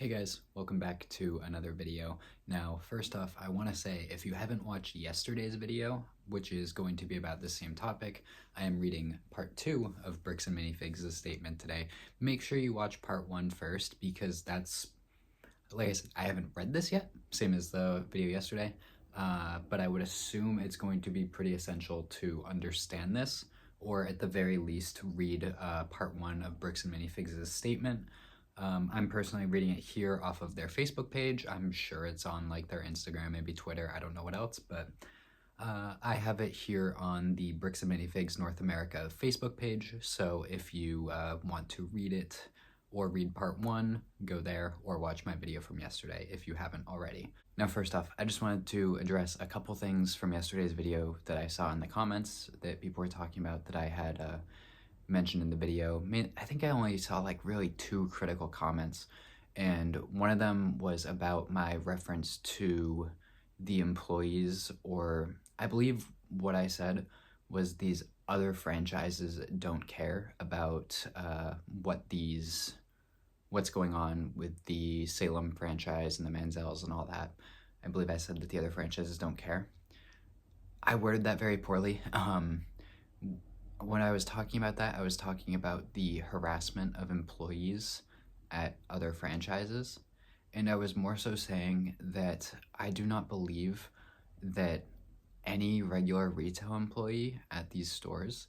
Hey guys, welcome back to another video. Now, first off, I want to say if you haven't watched yesterday's video, which is going to be about the same topic, I am reading part 2 of Bricks and Minifigs' statement today. Make sure you watch part 1 first because that's, like I said, I haven't read this yet, same as the video yesterday, but I would assume it's going to be pretty essential to understand this, or at the very least read part 1 of Bricks and Minifigs' statement. I'm personally reading it here off of their Facebook page. I'm sure it's on like their Instagram, maybe Twitter, I don't know what else, but I have it here on the Bricks and Minifigs North America Facebook page. So if you want to read it or read part 1, go there or watch my video from yesterday if you haven't already. Now, first off, I just wanted to address a couple things from yesterday's video that I saw in the comments that people were talking about that I had mentioned in the video. I think I only saw like really 2 critical comments, and one of them was about my reference to the employees, or I believe what I said was these other franchises don't care about what's going on with the Salem franchise and the Manzels and all that. I believe I said that the other franchises don't care. I worded that very poorly. When I was talking about that, I was talking about the harassment of employees at other franchises, and I was more so saying that I do not believe that any regular retail employee at these stores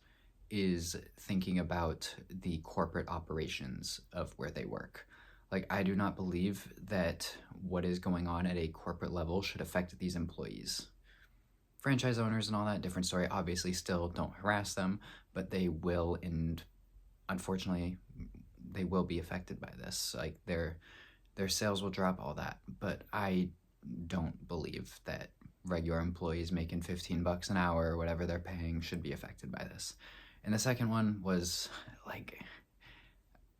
is thinking about the corporate operations of where they work. Like, I do not believe that what is going on at a corporate level should affect these employees. Franchise owners and all that, different story, obviously still don't harass them, but they will, and unfortunately, they will be affected by this. Like, their sales will drop, all that. But I don't believe that regular employees making $15 an hour or whatever they're paying should be affected by this. And the second one was, like,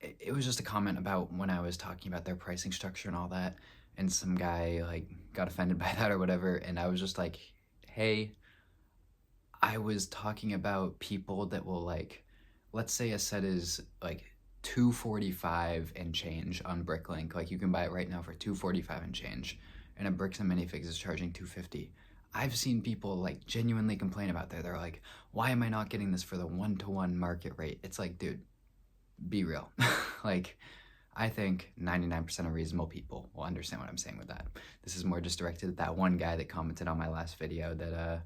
it was just a comment about when I was talking about their pricing structure and all that, and some guy, like, got offended by that or whatever, and I was just like, hey, I was talking about people that will, like, let's say a set is like $245 and change on Bricklink. Like, you can buy it right now for $245 and change, and a Bricks and Minifigs is charging $250. I've seen people like genuinely complain about that. They're like, why am I not getting this for the 1-to-1 market rate? It's like, dude, be real. Like, I think 99% of reasonable people will understand what I'm saying with that. This is more just directed at that one guy that commented on my last video that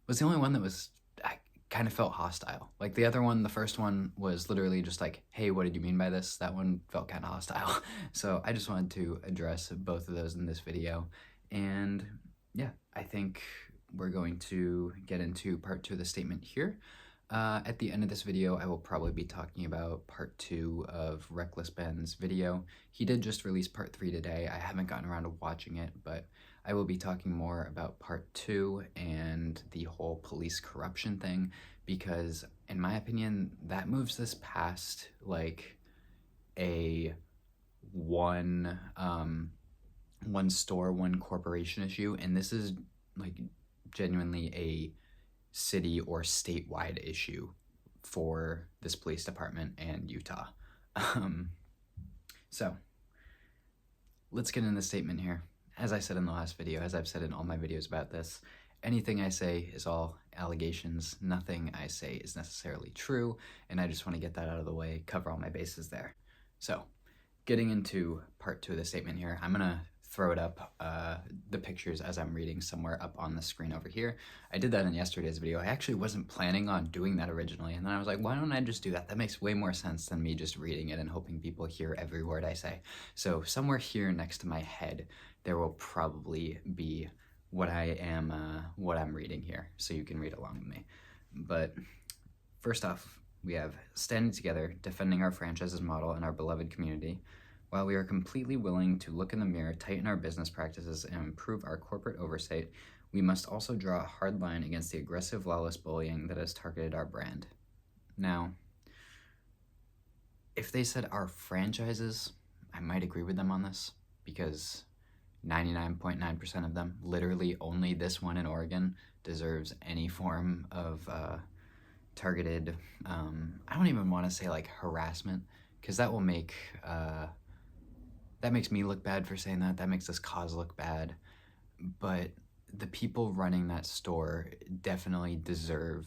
was the only one that was, I kind of felt hostile. Like, the other one, the first one, was literally just like, hey, what did you mean by this? That one felt kind of hostile. So I just wanted to address both of those in this video. And yeah, I think we're going to get into part 2 of the statement here. At the end of this video, I will probably be talking about part 2 of Reckless Ben's video. He did just release part 3 today. I haven't gotten around to watching it, but I will be talking more about part 2 and the whole police corruption thing, because in my opinion, that moves this past like a one store, one corporation issue, and this is like genuinely a city or statewide issue for this police department and Utah. So let's get into the statement here. As I said in the last video, as I've said in all my videos about this, anything I say is all allegations. Nothing I say is necessarily true, and I just want to get that out of the way, cover all my bases there. So getting into part 2 of the statement here, I'm gonna throw it up, the pictures as I'm reading somewhere up on the screen over here. I did that in yesterday's video. I actually wasn't planning on doing that originally, and then I was like, why don't I just do that? That makes way more sense than me just reading it and hoping people hear every word I say. So somewhere here next to my head, there will probably be what I'm reading here, so you can read along with me. But first off, we have standing together, defending our franchise's model and our beloved community. While we are completely willing to look in the mirror, tighten our business practices, and improve our corporate oversight, we must also draw a hard line against the aggressive, lawless bullying that has targeted our brand. Now, if they said our franchises, I might agree with them on this, because 99.9% of them, literally only this one in Oregon, deserves any form of targeted, I don't even want to say like harassment, because that will make that makes me look bad for saying that. That makes this cause look bad. But the people running that store definitely deserve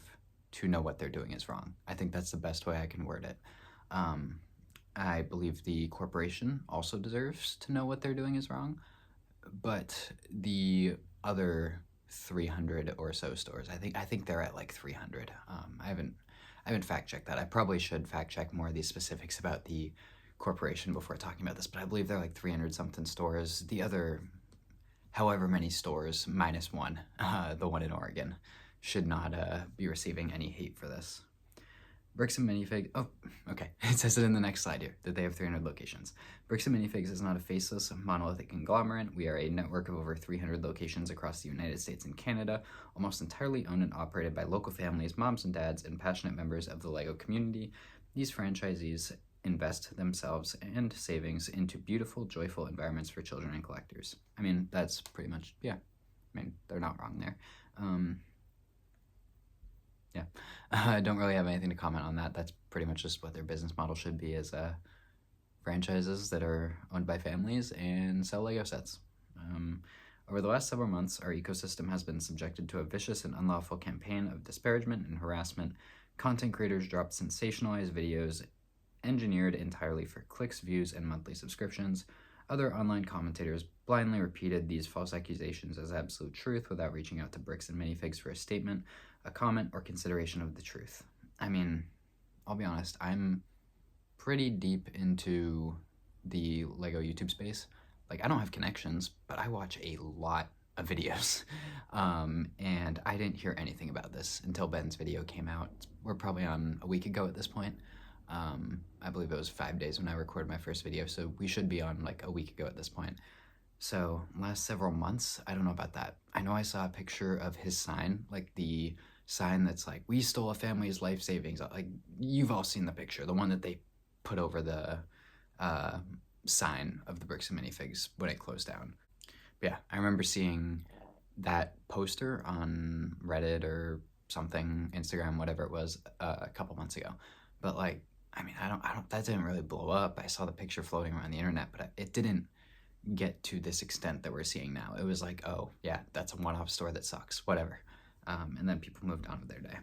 to know what they're doing is wrong. I think that's the best way I can word it. Um, I believe the corporation also deserves to know what they're doing is wrong, but the other 300 or so stores, I think they're at like 300. I haven't fact checked that. I probably should fact check more of these specifics about the corporation before talking about this, but I believe they're like 300 something stores. The other however many stores minus one, the one in Oregon, should not be receiving any hate for this. Bricks and Minifigs. Oh, okay. It says it in the next slide here that they have 300 locations. Bricks and Minifigs is not a faceless, monolithic conglomerate. We are a network of over 300 locations across the United States and Canada, almost entirely owned and operated by local families, moms and dads, and passionate members of the LEGO community. These franchisees invest themselves and savings into beautiful, joyful environments for children and collectors. I mean, that's pretty much, yeah. I mean, they're not wrong there. Yeah, I don't really have anything to comment on that. That's pretty much just what their business model should be, as franchises that are owned by families and sell Lego sets. Over the last several months, our ecosystem has been subjected to a vicious and unlawful campaign of disparagement and harassment. Content creators dropped sensationalized videos engineered entirely for clicks, views, and monthly subscriptions. Other online commentators blindly repeated these false accusations as absolute truth without reaching out to Bricks and Minifigs for a statement, a comment, or consideration of the truth. I mean, I'll be honest, I'm pretty deep into the LEGO YouTube space. Like, I don't have connections, but I watch a lot of videos. And I didn't hear anything about this until Ben's video came out. We're probably on a week ago at this point. I believe it was 5 days when I recorded my first video, so we should be on like a week ago at this point. So last several months, I don't know about that. I know I saw a picture of his sign, like the sign that's like, "We stole a family's life savings." Like, you've all seen the picture, the one that they put over the sign of the Bricks and Minifigs when it closed down. But yeah, I remember seeing that poster on Reddit or something, Instagram, whatever it was, a couple months ago. But like, I mean, I don't, that didn't really blow up. I saw the picture floating around the internet, but it didn't get to this extent that we're seeing now. It was like, oh yeah, that's a one-off store that sucks, whatever. And then people moved on with their day.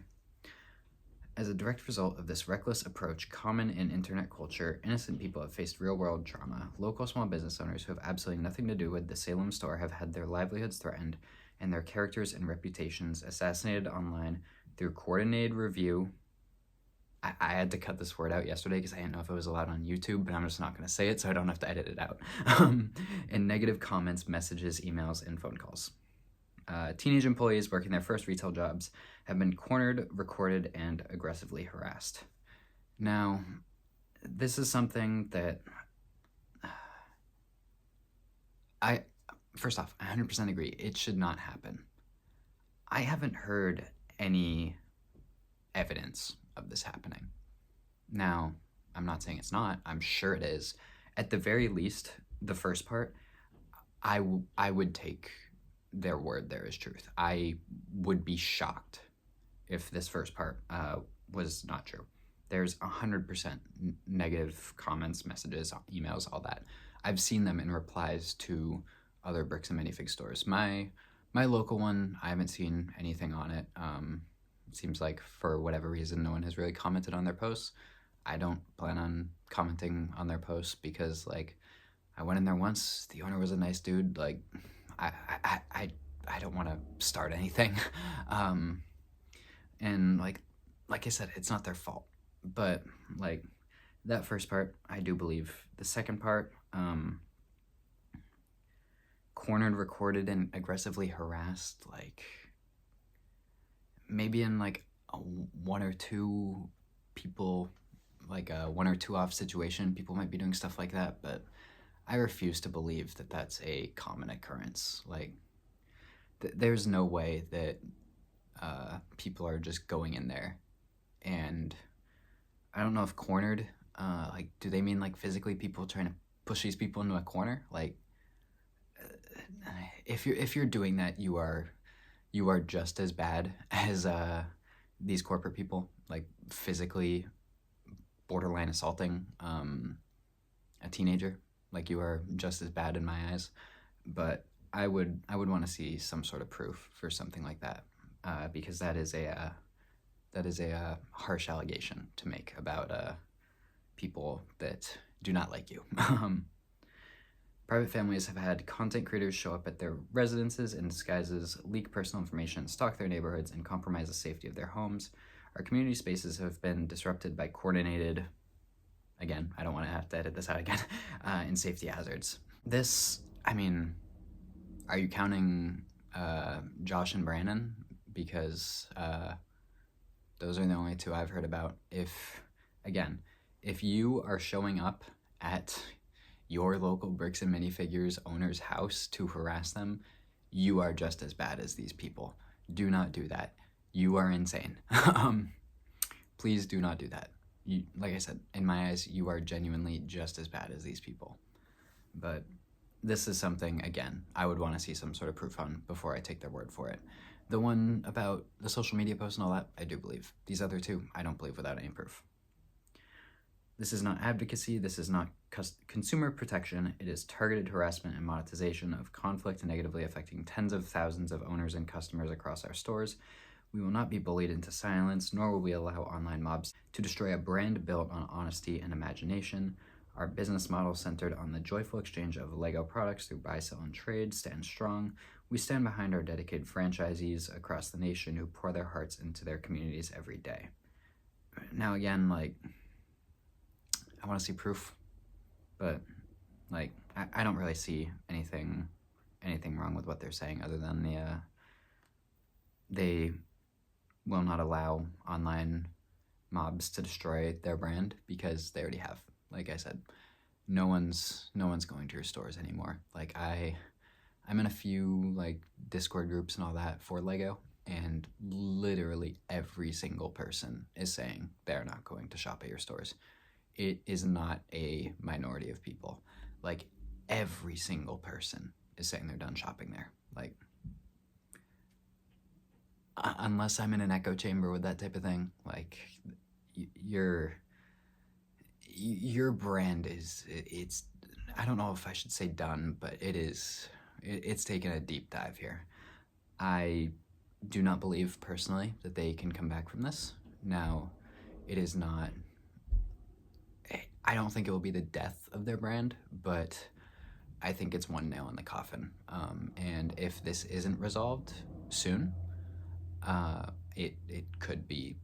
As a direct result of this reckless approach common in internet culture, innocent people have faced real-world trauma. Local small business owners who have absolutely nothing to do with the Salem store have had their livelihoods threatened and their characters and reputations assassinated online through coordinated review. I had to cut this word out yesterday because I didn't know if it was allowed on YouTube, but I'm just not going to say it so I don't have to edit it out. And negative comments, messages, emails, and phone calls. Teenage employees working their first retail jobs have been cornered, recorded, and aggressively harassed. Now, this is something that first off, I 100% agree. It should not happen. I haven't heard any evidence of this happening. Now, I'm not saying it's not. I'm sure it is. At the very least, the first part, I would take their word there as truth. I would be shocked if this first part was not true. There's 100% negative comments, messages, emails, all that. I've seen them in replies to other Bricks and Minifig stores. My local one, I haven't seen anything on it. It seems like for whatever reason, no one has really commented on their posts. I don't plan on commenting on their posts because, like, I went in there once. The owner was a nice dude. Like, I don't want to start anything. And like I said, it's not their fault. But like that first part, I do believe. The second part, cornered, recorded, and aggressively harassed, like maybe in like a one or two people, like a 1 or 2 off situation, people might be doing stuff like that, but I refuse to believe that that's a common occurrence. Like, there's no way that people are just going in there and I don't know if cornered, like, do they mean like physically people trying to push these people into a corner? Like, if you're doing that, you are just as bad as these corporate people, like physically borderline assaulting a teenager. Like, you are just as bad in my eyes. But I would want to see some sort of proof for something like that, because that is a harsh allegation to make about people that do not like you. Private families have had content creators show up at their residences in disguises, leak personal information, stalk their neighborhoods, and compromise the safety of their homes. Our community spaces have been disrupted by coordinated, again, I don't want to have to edit this out again, and safety hazards. This, I mean, are you counting Josh and Brandon? Because those are the only two I've heard about. If you are showing up at your local Bricks and Minifigures owner's house to harass them, you are just as bad as these people. Do not do that. You are insane. Please do not do that. Like I said, in my eyes, you are genuinely just as bad as these people. But this is something, again, I would want to see some sort of proof on before I take their word for it. The one about the social media posts and all that, I do believe. These other two, I don't believe without any proof. This is not advocacy, this is not consumer protection, it is targeted harassment and monetization of conflict negatively affecting tens of thousands of owners and customers across our stores. We will not be bullied into silence, nor will we allow online mobs to destroy a brand built on honesty and imagination. Our business model, centered on the joyful exchange of LEGO products through buy, sell, and trade, stands strong. We stand behind our dedicated franchisees across the nation who pour their hearts into their communities every day. Now again, like, I want to see proof, but like, I don't really see anything wrong with what they're saying, other than they will not allow online mobs to destroy their brand because they already have. Like I said, no one's going to your stores anymore. Like, I'm in a few like Discord groups and all that for LEGO, and literally every single person is saying they're not going to shop at your stores. It is not a minority of people. Like, every single person is saying they're done shopping there. Like, unless I'm in an echo chamber with that type of thing, like, your brand it's, I don't know if I should say done, but it's taken a deep dive here. I do not believe personally that they can come back from this. Now, it is not, I don't think it will be the death of their brand, but I think it's one nail in the coffin. And if this isn't resolved soon, it could be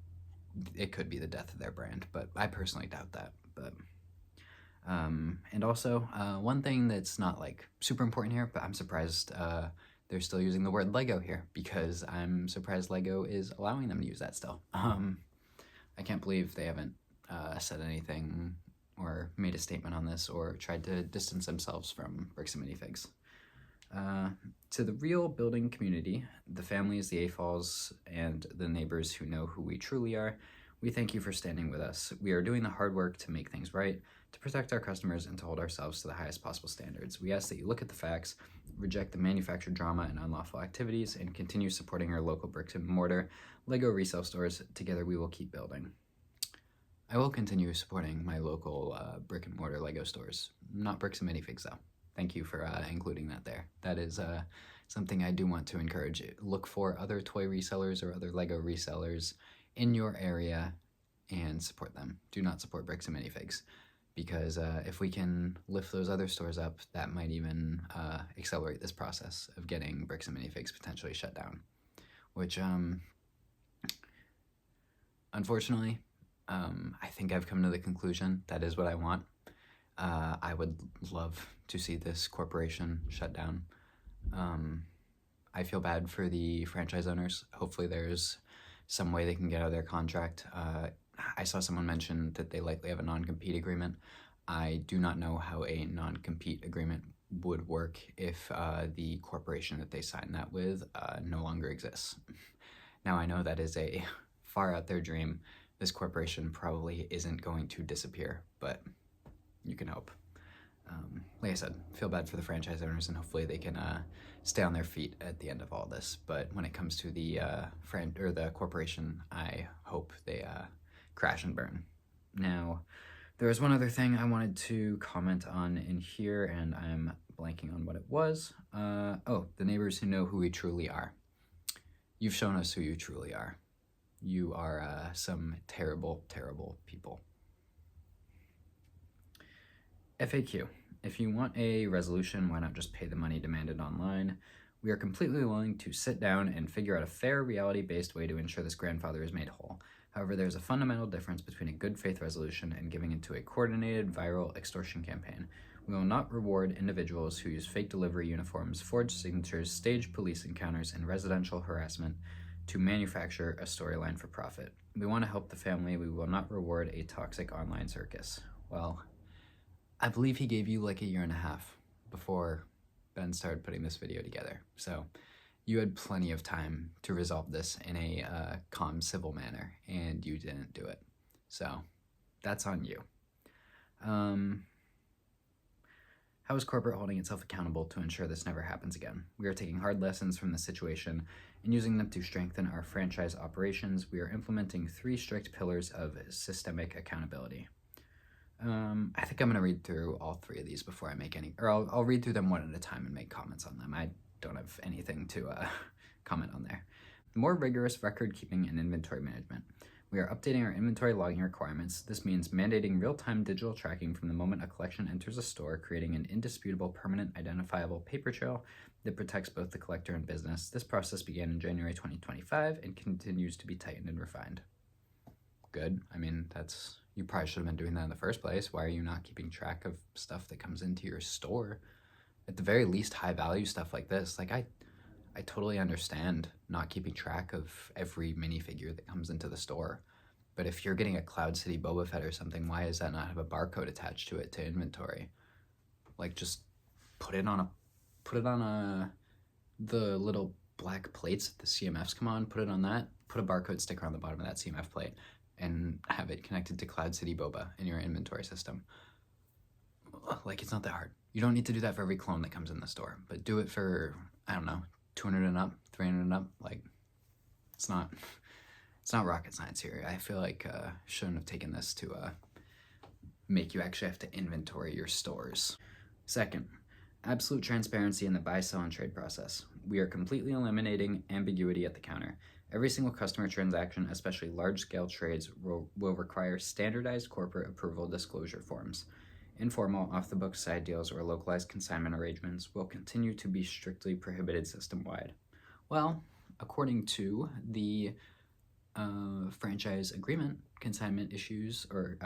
the death of their brand, but I personally doubt that. But and also, one thing that's not like super important here, but I'm surprised they're still using the word LEGO here, because I'm surprised LEGO is allowing them to use that still. I can't believe they haven't said anything or made a statement on this or tried to distance themselves from Bricks and Minifigs. To the real building community, the families, the AFOLs, and the neighbors who know who we truly are, we thank you for standing with us. We are doing the hard work to make things right, to protect our customers, and to hold ourselves to the highest possible standards. We ask that you look at the facts, reject the manufactured drama and unlawful activities, and continue supporting our local bricks and mortar LEGO resale stores. Together we will keep building. I will continue supporting my local brick and mortar LEGO stores. Not Bricks and Minifigs, though. Thank you for including that there. That is something I do want to encourage. Look for other toy resellers or other LEGO resellers in your area and support them. Do not support Bricks and Minifigs, because if we can lift those other stores up, that might even accelerate this process of getting Bricks and Minifigs potentially shut down, which unfortunately, I think I've come to the conclusion that is what I want. I would love to see this corporation shut down. I feel bad for the franchise owners. Hopefully there's some way they can get out of their contract. I saw someone mention that they likely have a non-compete agreement. I do not know how a non-compete agreement would work if the corporation that they signed that with no longer exists. Now, I know that is a far out there dream. This corporation probably isn't going to disappear, but you can hope. Like I said, feel bad for the franchise owners, and hopefully they can stay on their feet at the end of all this. But when it comes to the the corporation, I hope they crash and burn. Now, There was one other thing I wanted to comment on in here, and I'm blanking on what it was. Oh, the neighbors who know who we truly are. You've shown us who you truly are. You are some terrible, terrible people. FAQ. If you want a resolution, why not just pay the money demanded online? We are completely willing to sit down and figure out a fair, reality-based way to ensure this grandfather is made whole. However, there is a fundamental difference between a good faith resolution and giving into a coordinated, viral extortion campaign. We will not reward individuals who use fake delivery uniforms, forged signatures, staged police encounters, and residential harassment to manufacture a storyline for profit. We want to help the family. We will not reward a toxic online circus. Well, I believe he gave you like a year and a half before Ben started putting this video together. So you had plenty of time to resolve this in a calm, civil manner, and you didn't do it. So that's on you. How is corporate holding itself accountable to ensure this never happens again? We are taking hard lessons from the situation and using them to strengthen our franchise operations. We are implementing 3 strict pillars of systemic accountability. I think I'm going to read through all 3 of these before I make any, or I'll read through them one at a time and make comments on them. I don't have anything to comment on there. More rigorous record keeping and inventory management. We are updating our inventory logging requirements. This means mandating real-time digital tracking from the moment a collection enters a store, creating an indisputable, permanent, identifiable paper trail that protects both the collector and business. This process began in January 2025 and continues to be tightened and refined. Good. I mean, you probably should have been doing that in the first place. Why are you not keeping track of stuff that comes into your store? At the very least, high value stuff like this. Like, I totally understand not keeping track of every minifigure that comes into the store. But if you're getting a Cloud City Boba Fett or something, why does that not have a barcode attached to it to inventory? Like, just put it on the little black plates that the CMFs come on, put it on that, put a barcode sticker on the bottom of that CMF plate, and have it connected to Cloud City Boba in your inventory system. Like, it's not that hard. You don't need to do that for every clone that comes in the store, but do it for, I don't know, 200 and up, 300 and up. Like, it's not rocket science here. I feel like shouldn't have taken this to make you actually have to inventory your stores. Second, absolute transparency in the buy, sell, and trade process. We are completely eliminating ambiguity at the counter. Every single customer transaction, especially large-scale trades, will require standardized corporate approval disclosure forms. Informal, off-the-books side deals or localized consignment arrangements will continue to be strictly prohibited system-wide. Well, according to the franchise agreement, consignment issues or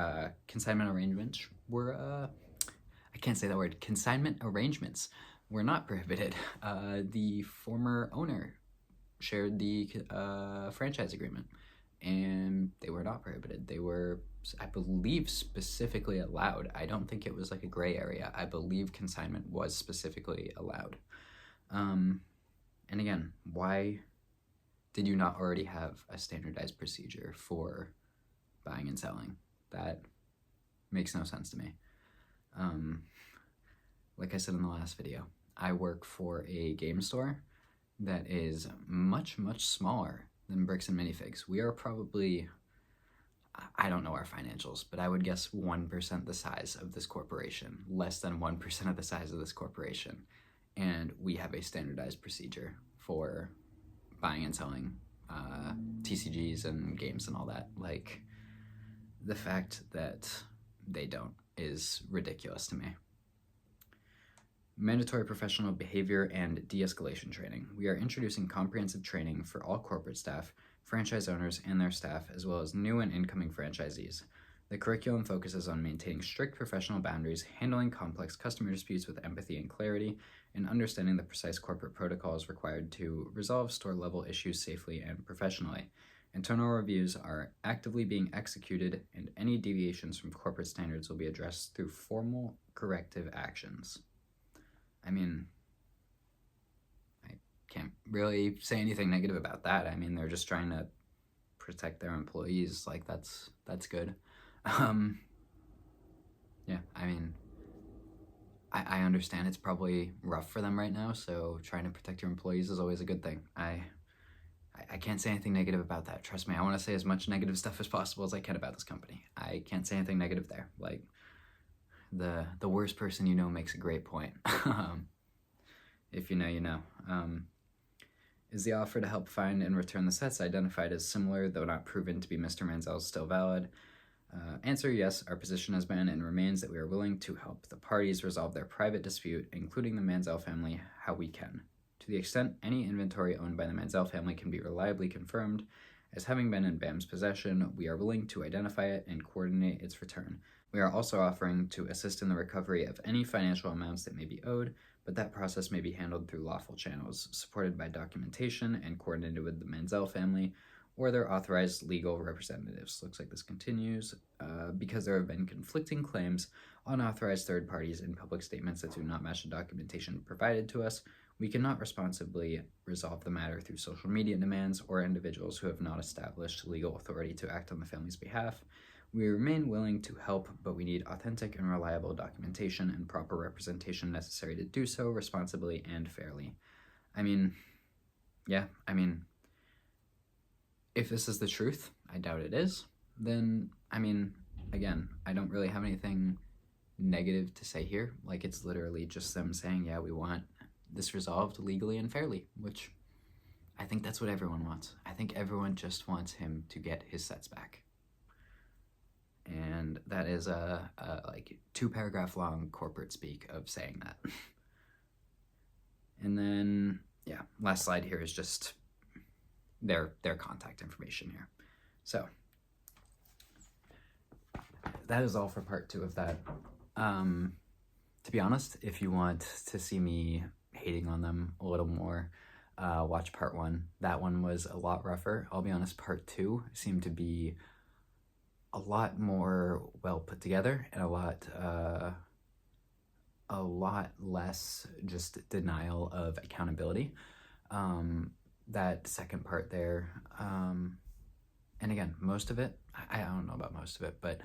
consignment arrangements were, I can't say that word, consignment arrangements were not prohibited. The former owner shared the franchise agreement, and they were not prohibited. They were, I believe, specifically allowed. I don't think it was like a gray area. I believe consignment was specifically allowed. And again, why did you not already have a standardized procedure for buying and selling? That makes no sense to me. Like I said in the last video, I work for a game store that is much, much smaller than Bricks and Minifigs. We are probably, I don't know our financials, but I would guess 1% the size of this corporation, less than 1% of the size of this corporation. And we have a standardized procedure for buying and selling TCGs and games and all that. Like, the fact that they don't is ridiculous to me. Mandatory professional behavior and de-escalation training. We are introducing comprehensive training for all corporate staff, franchise owners, and their staff, as well as new and incoming franchisees. The curriculum focuses on maintaining strict professional boundaries, handling complex customer disputes with empathy and clarity, and understanding the precise corporate protocols required to resolve store-level issues safely and professionally. Internal reviews are actively being executed, and any deviations from corporate standards will be addressed through formal corrective actions. I mean, I can't really say anything negative about that. I mean, they're just trying to protect their employees. Like, that's good. Yeah, I mean, I understand it's probably rough for them right now, so trying to protect your employees is always a good thing. I I can't say anything negative about that. Trust me, I want to say as much negative stuff as possible as I can about this company. I can't say anything negative there. Like, the worst person you know makes a great point. If you know, you know. Is the offer to help find and return the sets identified as similar, though not proven to be Mr. Manziel's, still valid? Answer, yes. Our position has been and remains that we are willing to help the parties resolve their private dispute, including the Manziel family, how we can. To the extent any inventory owned by the Manziel family can be reliably confirmed as having been in BAM's possession, we are willing to identify it and coordinate its return. We are also offering to assist in the recovery of any financial amounts that may be owed, but that process may be handled through lawful channels, supported by documentation and coordinated with the Manziel family or their authorized legal representatives. Looks like this continues. Because there have been conflicting claims on authorized third parties in public statements that do not match the documentation provided to us, we cannot responsibly resolve the matter through social media demands or individuals who have not established legal authority to act on the family's behalf. We remain willing to help, but we need authentic and reliable documentation and proper representation necessary to do so responsibly and fairly. If this is the truth, I doubt it is, then, again, I don't really have anything negative to say here. Like, it's literally just them saying, yeah, we want this resolved legally and fairly, which I think that's what everyone wants. I think everyone just wants him to get his sets back. And that is a 2-paragraph long corporate speak of saying that. And then, yeah, last slide here is just their contact information here. So that is all for part 2 of that. To be honest, if you want to see me hating on them a little more, watch part 1. That one was a lot rougher. I'll be honest, part 2 seemed to be a lot more well put together and a lot less just denial of accountability. That second part there, and again, most of it, I don't know about most of it, but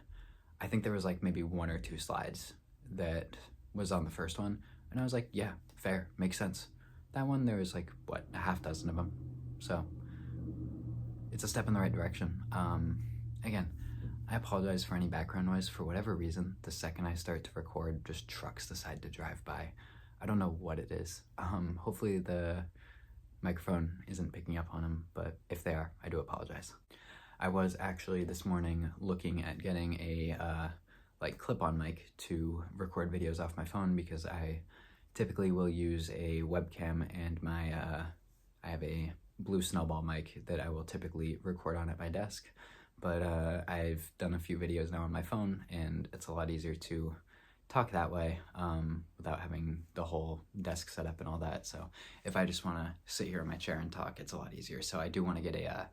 I think there was like maybe 1 or 2 slides that was on the first one, and I was like, yeah, fair, makes sense. That one, there was like, what, a half dozen of them, so it's a step in the right direction. Again, I apologize for any background noise. For whatever reason, the second I start to record, just trucks decide to drive by. I don't know what it is. Hopefully the microphone isn't picking up on them, but if they are, I do apologize. I was actually this morning looking at getting a clip-on mic to record videos off my phone, because I typically will use a webcam and I have a blue snowball mic that I will typically record on at my desk. But I've done a few videos now on my phone, and it's a lot easier to talk that way without having the whole desk set up and all that. So if I just want to sit here in my chair and talk, it's a lot easier. So I do want to get a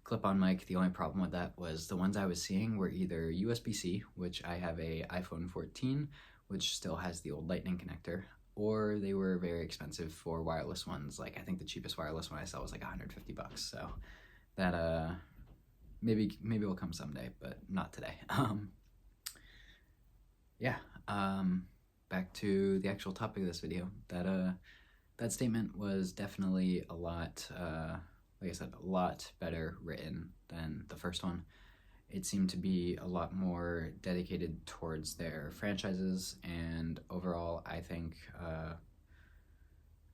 clip-on mic. The only problem with that was the ones I was seeing were either USB-C, which I have a iPhone 14, which still has the old Lightning connector, or they were very expensive for wireless ones. Like, I think the cheapest wireless one I saw was like $150. So that maybe will come someday, but not today. Back to the actual topic of this video. That statement was definitely a lot, like I said, a lot better written than the first one. It seemed to be a lot more dedicated towards their franchises, and overall, I think, I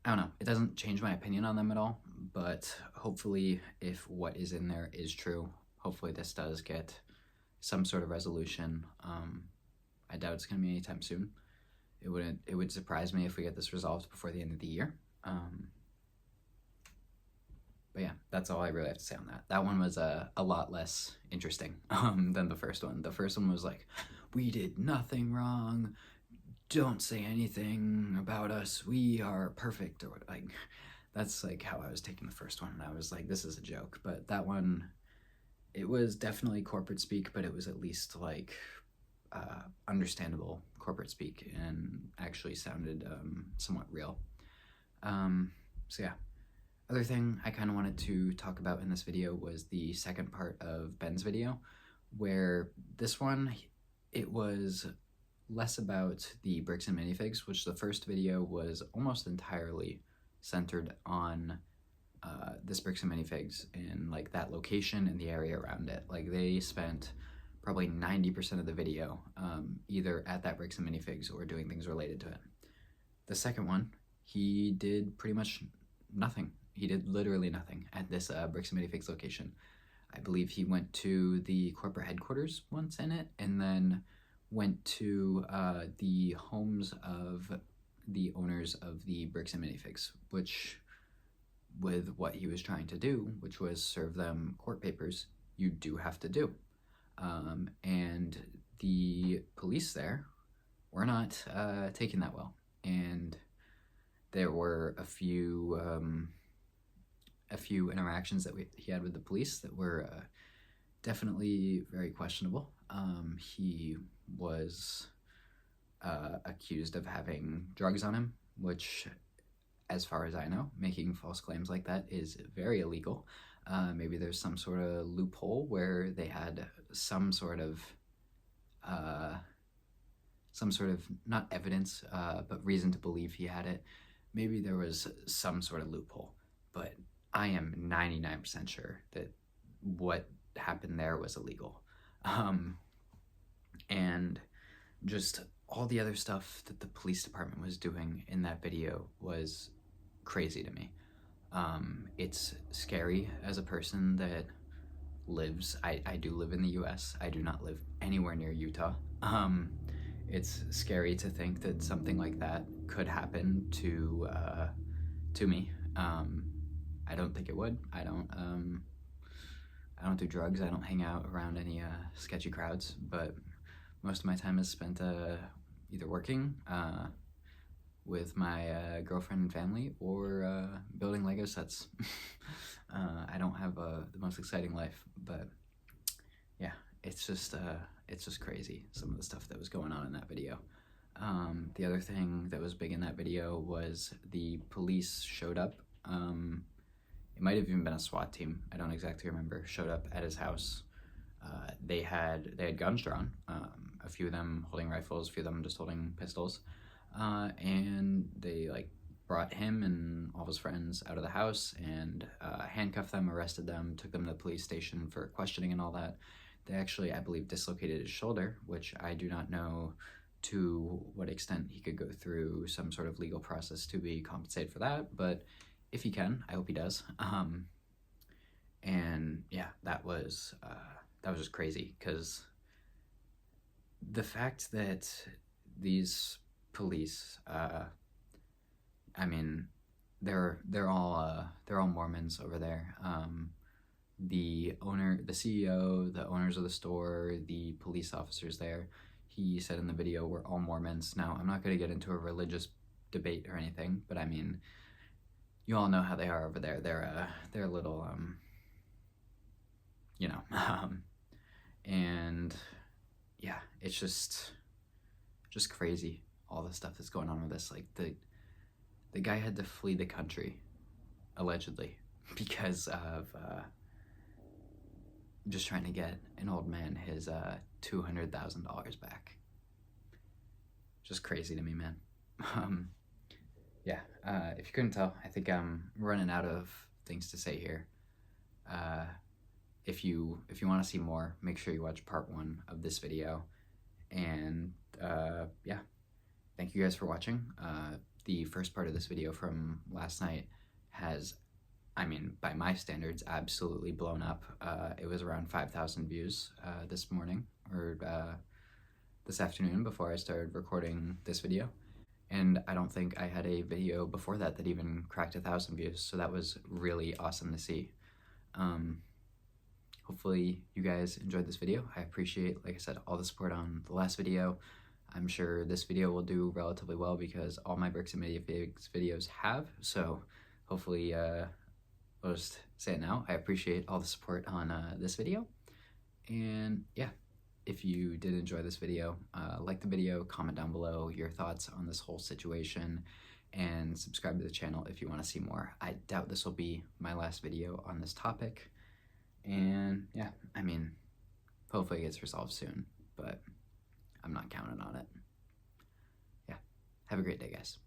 don't know, it doesn't change my opinion on them at all, but hopefully, if what is in there is true, hopefully this does get some sort of resolution. I doubt it's going to be anytime soon. It would surprise me if we get this resolved before the end of the year. But yeah, that's all I really have to say on that. That one was a lot less interesting than the first one. The first one was like, we did nothing wrong. Don't say anything about us. We are perfect. Or like, that's like how I was taking the first one. And I was like, this is a joke. But that one, it was definitely corporate speak, but it was at least like understandable corporate speak and actually sounded somewhat real. So yeah. Other thing I kind of wanted to talk about in this video was the second part of Ben's video, where this one, it was less about the Bricks and Minifigs, which the first video was almost entirely centered on this Bricks and Minifigs in like that location and the area around it. Like they spent probably 90% of the video either at that Bricks and Minifigs or doing things related to it. The second one, he did pretty much nothing. He did literally nothing at this Bricks and Minifigs location. I believe he went to the corporate headquarters once in it, and then went to the homes of the owners of the Bricks and Minifigs, which, with what he was trying to do, which was serve them court papers, you do have to do. And the police there were not taking that well. And there were a few interactions that he had with the police that were definitely very questionable. He was accused of having drugs on him, which, as far as I know, making false claims like that is very illegal. Maybe there's some sort of loophole where they had some sort of not evidence, but reason to believe he had it. Maybe there was some sort of loophole, but I am 99% sure that what happened there was illegal. And just all the other stuff that the police department was doing in that video was crazy to me. It's scary as a person that lives, I do live in the US. I do not live anywhere near Utah. It's scary to think that something like that could happen to me. I don't think it would. I don't do drugs. I don't hang out around any sketchy crowds, but most of my time is spent either working with my girlfriend and family, or building Lego sets. I don't have the most exciting life, but yeah, it's just crazy, some of the stuff that was going on in that video. The other thing that was big in that video was the police showed up. It might have even been a SWAT team, I don't exactly remember, showed up at his house. They had guns drawn, a few of them holding rifles, a few of them just holding pistols, and they like brought him and all of his friends out of the house and handcuffed them, arrested them, took them to the police station for questioning and all that. They actually, I believe, dislocated his shoulder, which I do not know to what extent he could go through some sort of legal process to be compensated for that, but if he can, I hope he does. And yeah, that was just crazy, because the fact that these police, I mean, they're all Mormons over there. The owner, the CEO, the owners of the store, the police officers there, he said in the video, we're all Mormons. Now, I'm not going to get into a religious debate or anything, but I mean, you all know how they are over there. They're a little, you know, and yeah, it's just crazy, all the stuff that's going on with this. Like, the guy had to flee the country, allegedly, because of just trying to get an old man his $200,000 back. Just crazy to me, man. Yeah, if you couldn't tell, I think I'm running out of things to say here. If you want to see more, make sure you watch part 1 of this video. And yeah, thank you guys for watching. The first part of this video from last night has, I mean, by my standards, absolutely blown up. It was around 5,000 views this morning, or this afternoon, before I started recording this video. And I don't think I had a video before that that even cracked 1,000 views, so that was really awesome to see. Hopefully you guys enjoyed this video. I appreciate, like I said, all the support on the last video. I'm sure this video will do relatively well because all my Bricks and Minifigs videos have, so hopefully, I'll just say it now, I appreciate all the support on this video. And yeah, if you did enjoy this video, like the video, comment down below your thoughts on this whole situation, and subscribe to the channel if you want to see more. I doubt this will be my last video on this topic. And yeah, I mean, hopefully it gets resolved soon, but I'm not counting on it. Yeah, have a great day, guys.